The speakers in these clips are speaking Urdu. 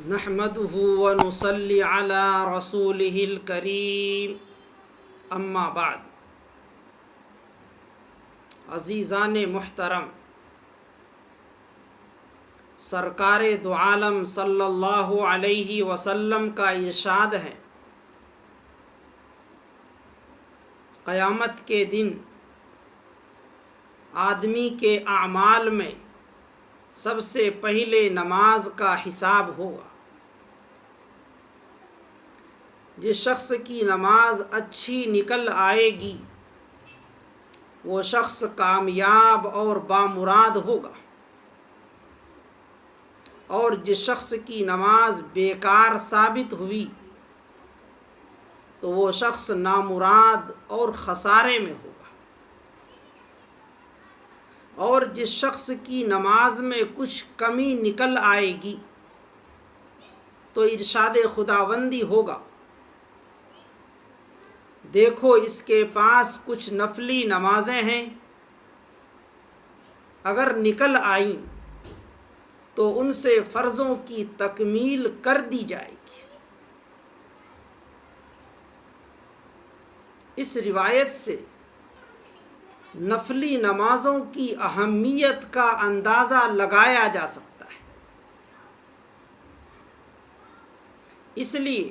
نحمده ونصلي على رسوله الكريم اما بعد. عزیزان محترم، سرکار دو عالم صلی اللہ علیہ وسلم کا ارشاد ہے، قیامت کے دن آدمی کے اعمال میں سب سے پہلے نماز کا حساب ہوگا۔ جس شخص کی نماز اچھی نکل آئے گی وہ شخص کامیاب اور بامراد ہوگا، اور جس شخص کی نماز بیکار ثابت ہوئی تو وہ شخص نامراد اور خسارے میں ہوگا، اور جس شخص کی نماز میں کچھ کمی نکل آئے گی تو ارشاد خداوندی ہوگا، دیکھو اس کے پاس کچھ نفلی نمازیں ہیں، اگر نکل آئیں تو ان سے فرضوں کی تکمیل کر دی جائے گی۔ اس روایت سے نفلی نمازوں کی اہمیت کا اندازہ لگایا جا سکتا ہے۔ اس لیے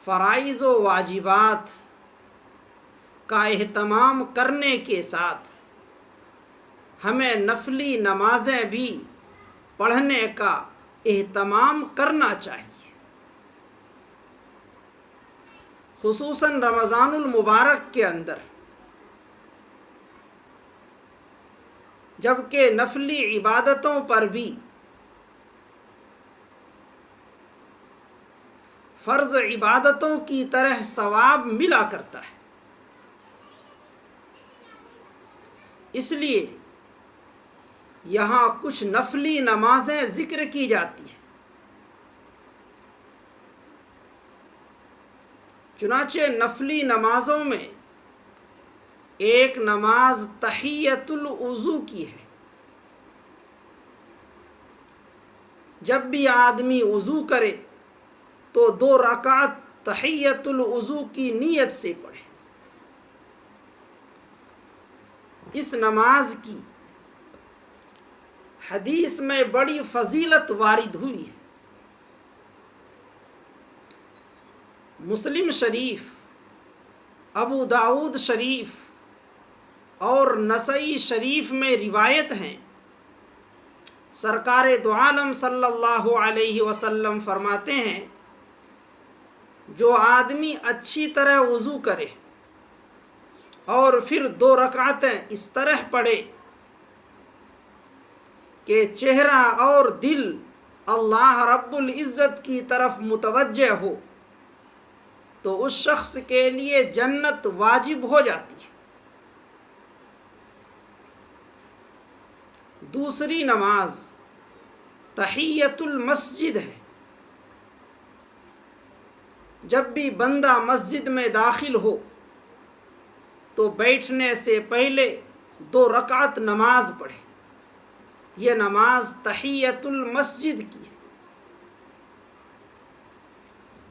فرائض و واجبات کا اہتمام کرنے کے ساتھ ہمیں نفلی نمازیں بھی پڑھنے کا اہتمام کرنا چاہیے، خصوصاً رمضان المبارک کے اندر، جبکہ نفلی عبادتوں پر بھی فرض عبادتوں کی طرح ثواب ملا کرتا ہے۔ اس لیے یہاں کچھ نفلی نمازیں ذکر کی جاتی ہیں۔ چنانچہ نفلی نمازوں میں ایک نماز تحیۃ الوضو کی ہے۔ جب بھی آدمی وضو کرے تو 2 رکعت تحیۃ الوضو کی نیت سے پڑھے۔ اس نماز کی حدیث میں بڑی فضیلت وارد ہوئی ہے۔ مسلم شریف، ابو داؤد شریف اور نسائی شریف میں روایت ہیں، سرکار دو عالم صلی اللہ علیہ وسلم فرماتے ہیں، جو آدمی اچھی طرح وضو کرے اور پھر 2 رکعتیں اس طرح پڑھے کہ چہرہ اور دل اللہ رب العزت کی طرف متوجہ ہو تو اس شخص کے لیے جنت واجب ہو جاتی ہے۔ دوسری نماز تحیۃ المسجد ہے۔ جب بھی بندہ مسجد میں داخل ہو تو بیٹھنے سے پہلے 2 رکعت نماز پڑھے۔ یہ نماز تحیۃ المسجد کی ہے۔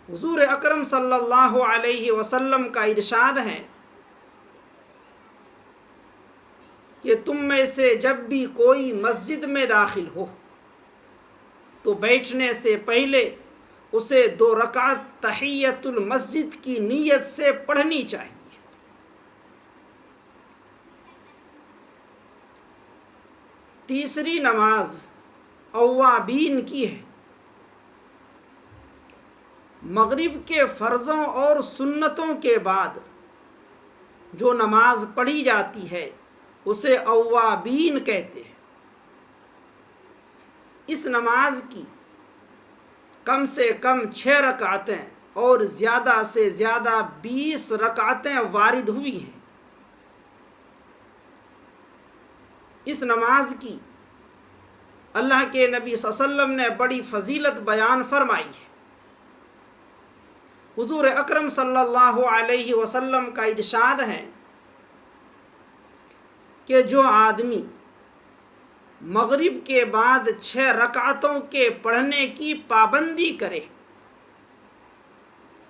حضور اکرم صلی اللہ علیہ وسلم کا ارشاد ہے کہ تم میں سے جب بھی کوئی مسجد میں داخل ہو تو بیٹھنے سے پہلے اسے 2 رکعت تحیۃ المسجد کی نیت سے پڑھنی چاہیے۔ تیسری نماز اوابین کی ہے۔ مغرب کے فرضوں اور سنتوں کے بعد جو نماز پڑھی جاتی ہے اسے اوابین کہتے ہیں۔ اس نماز کی کم سے کم 6 رکعتیں اور زیادہ سے زیادہ 20 رکعتیں وارد ہوئی ہیں۔ اس نماز کی اللہ کے نبی صلی اللہ علیہ وسلم نے بڑی فضیلت بیان فرمائی ہے۔ حضور اکرم صلی اللہ علیہ وسلم کا ارشاد ہے کہ جو آدمی مغرب کے بعد 6 رکعتوں کے پڑھنے کی پابندی کرے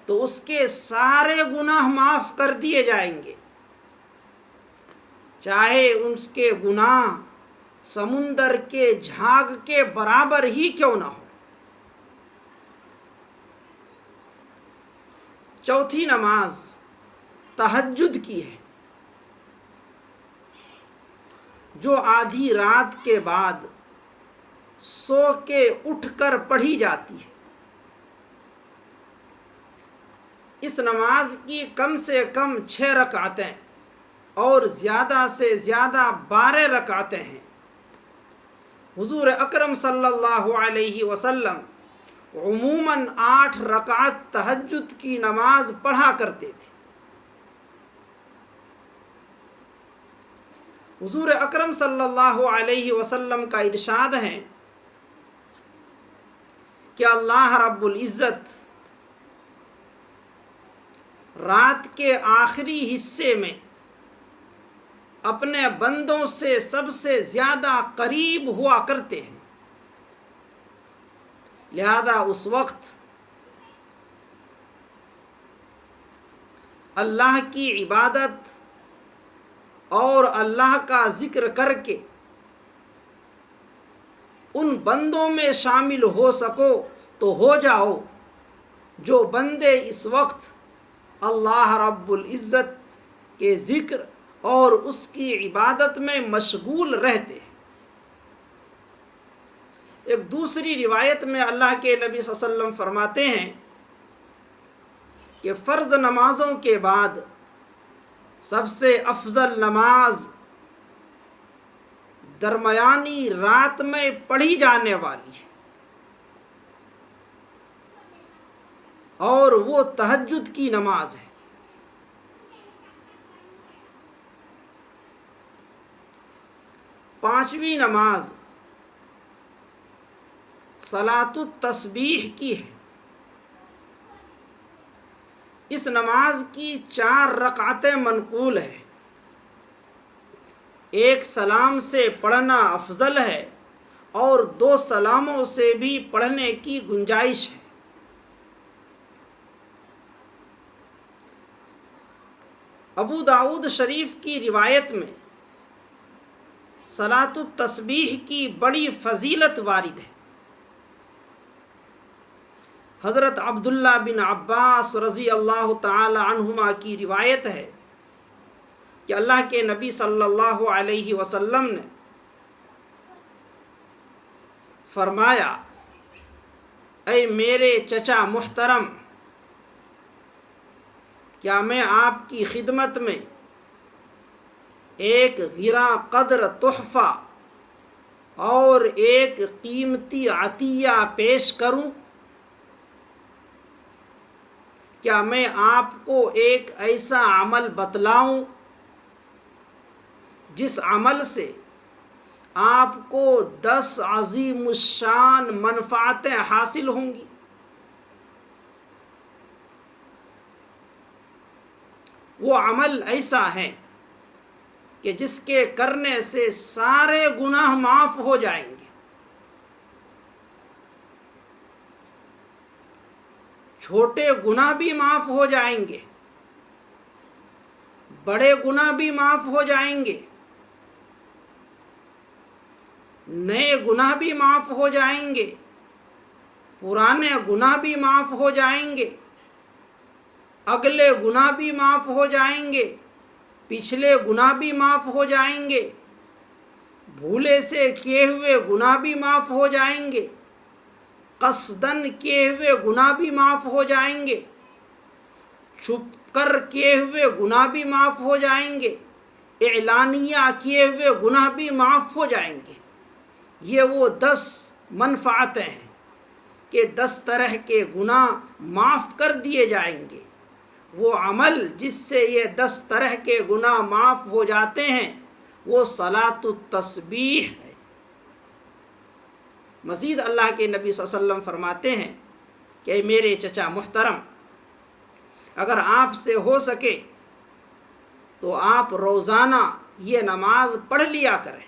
تو اس کے سارے گناہ معاف کر دیے جائیں گے، چاہے اس کے گناہ سمندر کے جھاگ کے برابر ہی کیوں نہ ہو۔ چوتھی نماز تہجد کی ہے، جو آدھی رات کے بعد سو کے اٹھ کر پڑھی جاتی ہے۔ اس نماز کی کم سے کم 6 رکعتیں اور زیادہ سے زیادہ 12 رکعتیں ہیں۔ حضور اکرم صلی اللہ علیہ وسلم عموماً 8 رکعت تہجد کی نماز پڑھا کرتے تھے۔ حضور اکرم صلی اللہ علیہ وسلم کا ارشاد ہے کہ اللہ رب العزت رات کے آخری حصے میں اپنے بندوں سے سب سے زیادہ قریب ہوا کرتے ہیں، لہذا اس وقت اللہ کی عبادت اور اللہ کا ذکر کر کے ان بندوں میں شامل ہو سکو تو ہو جاؤ جو بندے اس وقت اللہ رب العزت کے ذکر اور اس کی عبادت میں مشغول رہتے ہیں۔ ایک دوسری روایت میں اللہ کے نبی صلی اللہ علیہ وسلم فرماتے ہیں کہ فرض نمازوں کے بعد سب سے افضل نماز درمیانی رات میں پڑھی جانے والی ہے، اور وہ تہجد کی نماز ہے۔ پانچویں نماز صلاۃ التسبیح کی ہے۔ اس نماز کی 4 رکعتیں منقول ہیں، ایک سلام سے پڑھنا افضل ہے اور 2 سلاموں سے بھی پڑھنے کی گنجائش ہے۔ ابو داؤد شریف کی روایت میں صلاۃ التسبیح کی بڑی فضیلت وارد ہے۔ حضرت عبداللہ بن عباس رضی اللہ تعالی عنہما کی روایت ہے کہ اللہ کے نبی صلی اللہ علیہ وسلم نے فرمایا، اے میرے چچا محترم، کیا میں آپ کی خدمت میں ایک گراں قدر تحفہ اور ایک قیمتی عطیہ پیش کروں؟ کیا میں آپ کو ایک ایسا عمل بتلاؤں جس عمل سے آپ کو 10 عظیم الشان منفعتیں حاصل ہوں گی؟ وہ عمل ایسا ہے کہ جس کے کرنے سے سارے گناہ معاف ہو جائیں گے، چھوٹے گناہ بھی معاف ہو جائیں گے، بڑے گناہ بھی معاف ہو جائیں گے، نئے گناہ بھی معاف ہو جائیں گے، پرانے گناہ بھی معاف ہو جائیں گے، اگلے گناہ بھی معاف ہو جائیں گے، پچھلے گناہ بھی معاف ہو جائیں گے، بھولے سے کیے ہوئے گناہ بھی معاف ہو جائیں گے، قصدن کیے ہوئے گناہ بھی معاف ہو جائیں گے، چھپ کر کیے ہوئے گناہ بھی معاف ہو جائیں گے، اعلانیہ کیے ہوئے گناہ بھی معاف ہو جائیں گے۔ یہ وہ 10 منفعتیں ہیں کہ 10 طرح کے گناہ معاف کر دیے جائیں گے۔ وہ عمل جس سے یہ 10 طرح کے گناہ معاف ہو جاتے ہیں وہ صلاۃ التسبیح ہے۔ مزید اللہ کے نبی صلی اللہ علیہ وسلم فرماتے ہیں کہ میرے چچا محترم، اگر آپ سے ہو سکے تو آپ روزانہ یہ نماز پڑھ لیا کریں۔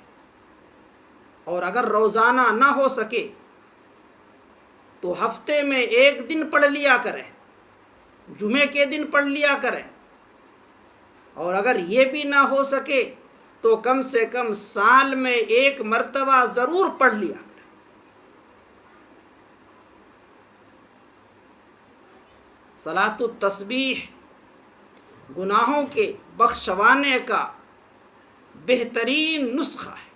اور اگر روزانہ نہ ہو سکے تو ہفتے میں ایک دن پڑھ لیا کرے، جمعے کے دن پڑھ لیا کرے، اور اگر یہ بھی نہ ہو سکے تو کم سے کم سال میں ایک مرتبہ ضرور پڑھ لیا کرے۔ صلاۃ التسبیح گناہوں کے بخشوانے کا بہترین نسخہ ہے۔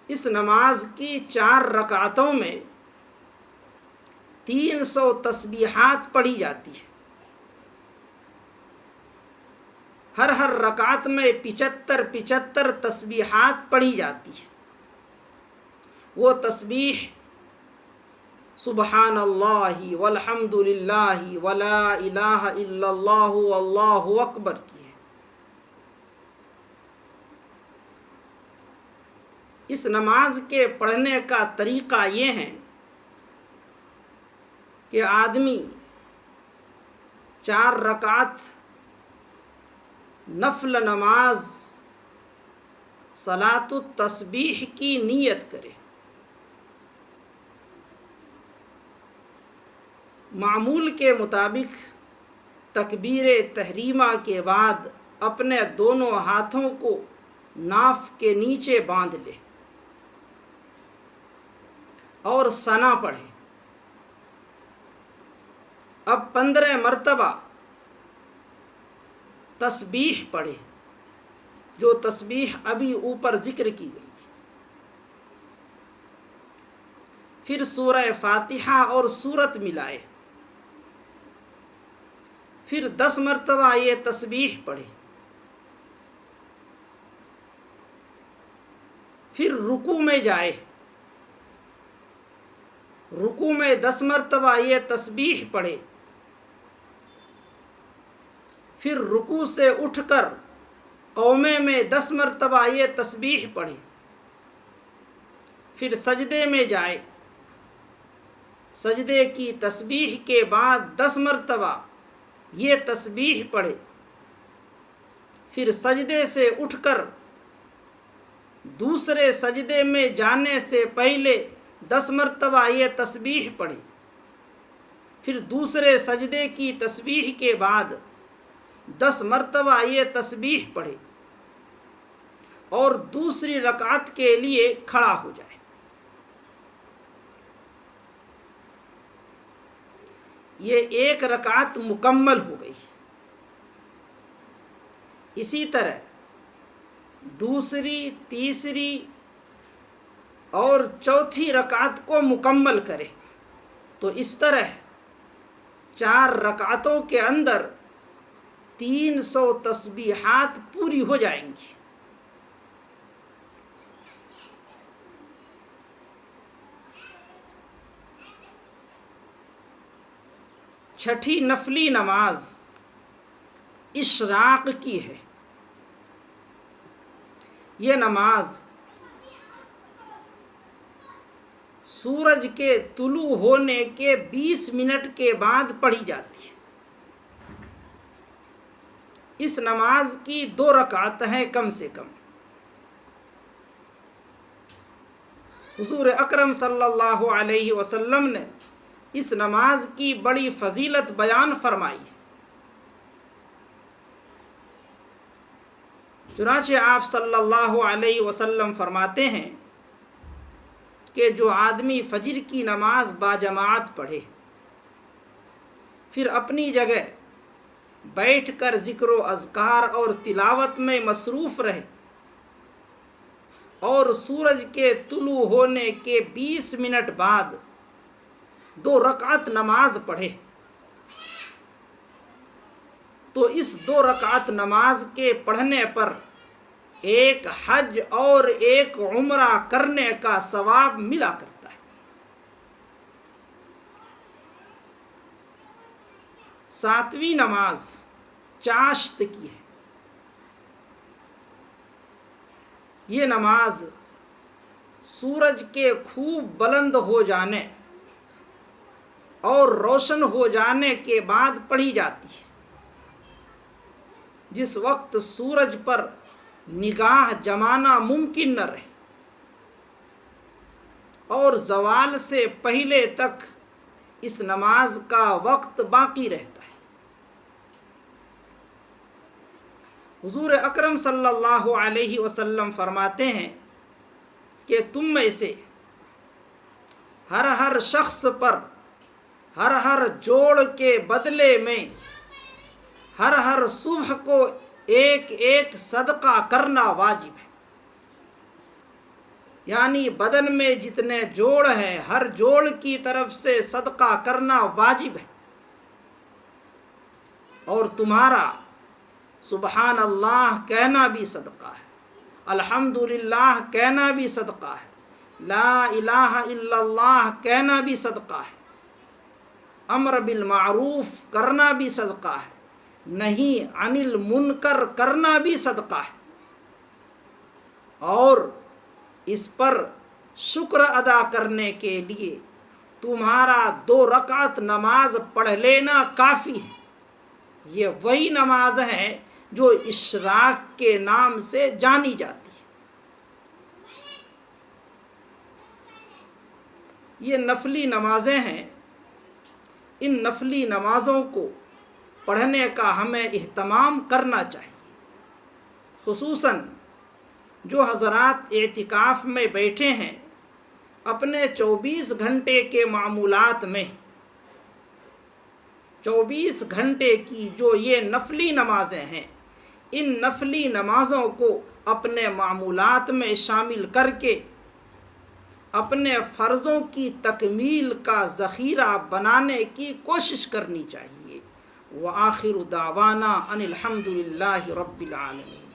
اس نماز کی 4 رکعتوں میں 300 تسبیحات پڑھی جاتی ہے۔ ہر رکعت میں 75 تسبیحات پڑھی جاتی ہے۔ وہ تسبیح سبحان اللہ والحمد للہ ولا الہ الا اللہ واللہ اکبر کی ہے۔ اس نماز کے پڑھنے کا طریقہ یہ ہے کہ آدمی 4 رکعت نفل نماز صلاۃ التسبیح کی نیت کرے۔ معمول کے مطابق تکبیر تحریمہ کے بعد اپنے دونوں ہاتھوں کو ناف کے نیچے باندھ لے اور ثنا پڑھے۔ اب 15 مرتبہ تسبیح پڑھے، جو تسبیح ابھی اوپر ذکر کی گئی۔ پھر سورہ فاتحہ اور سورت ملائے، پھر 10 مرتبہ یہ تسبیح پڑھے، پھر رکوع میں جائے، رکوع میں 10 مرتبہ یہ تسبیح پڑھے، پھر رکوع سے اٹھ کر قومے میں 10 مرتبہ یہ تسبیح پڑھے، پھر سجدے میں جائے، سجدے کی تسبیح کے بعد 10 مرتبہ یہ تسبیح پڑھے، پھر سجدے سے اٹھ کر دوسرے سجدے میں جانے سے پہلے 10 مرتبہ یہ تسبیح پڑھے، پھر دوسرے سجدے کی تسبیح کے بعد 10 مرتبہ یہ تسبیح پڑھے اور دوسری رکعت کے لیے کھڑا ہو جائے۔ یہ ایک رکعت مکمل ہو گئی۔ اسی طرح دوسری، تیسری اور چوتھی رکعت کو مکمل کرے، تو اس طرح 4 رکعتوں کے اندر 300 تسبیحات پوری ہو جائیں گی۔ چھٹی نفلی نماز اشراق کی ہے۔ یہ نماز سورج کے طلوع ہونے کے 20 منٹ کے بعد پڑھی جاتی ہے۔ اس نماز کی 2 رکعت ہیں کم سے کم۔ حضور اکرم صلی اللہ علیہ وسلم نے اس نماز کی بڑی فضیلت بیان فرمائی۔ چنانچہ آپ صلی اللہ علیہ وسلم فرماتے ہیں کہ جو آدمی فجر کی نماز باجماعت پڑھے، پھر اپنی جگہ بیٹھ کر ذکر و اذکار اور تلاوت میں مصروف رہے اور سورج کے طلوع ہونے کے 20 منٹ بعد 2 رکعت نماز پڑھے، تو اس 2 رکعت نماز کے پڑھنے پر ایک حج اور ایک عمرہ کرنے کا ثواب ملا کرتا ہے۔ ساتویں نماز چاشت کی ہے۔ یہ نماز سورج کے خوب بلند ہو جانے اور روشن ہو جانے کے بعد پڑھی جاتی ہے۔ جس وقت سورج پر نگاہ جمانا ممکن نہ رہے اور زوال سے پہلے تک اس نماز کا وقت باقی رہتا ہے۔ حضور اکرم صلی اللہ علیہ وسلم فرماتے ہیں کہ تم میں سے ہر شخص پر ہر جوڑ کے بدلے میں ہر صبح کو ایک ایک صدقہ کرنا واجب ہے، یعنی بدن میں جتنے جوڑ ہیں ہر جوڑ کی طرف سے صدقہ کرنا واجب ہے، اور تمہارا سبحان اللہ کہنا بھی صدقہ ہے، الحمدللہ کہنا بھی صدقہ ہے، لا الہ الا اللہ کہنا بھی صدقہ ہے، امر بالمعروف کرنا بھی صدقہ ہے، نہیں عن المنکر کرنا بھی صدقہ ہے، اور اس پر شکر ادا کرنے کے لیے تمہارا 2 رکعت نماز پڑھ لینا کافی ہے۔ یہ وہی نماز ہے جو اشراق کے نام سے جانی جاتی ہے۔ یہ نفلی نمازیں ہیں، ان نفلی نمازوں کو پڑھنے کا ہمیں اہتمام کرنا چاہیے، خصوصاً جو حضرات اعتکاف میں بیٹھے ہیں، اپنے 24 گھنٹے کے معمولات میں 24 گھنٹے کی جو یہ نفلی نمازیں ہیں، ان نفلی نمازوں کو اپنے معمولات میں شامل کر کے اپنے فرضوں کی تکمیل کا ذخیرہ بنانے کی کوشش کرنی چاہیے۔ وآخر دعوانا ان الحمد للہ رب العالمین۔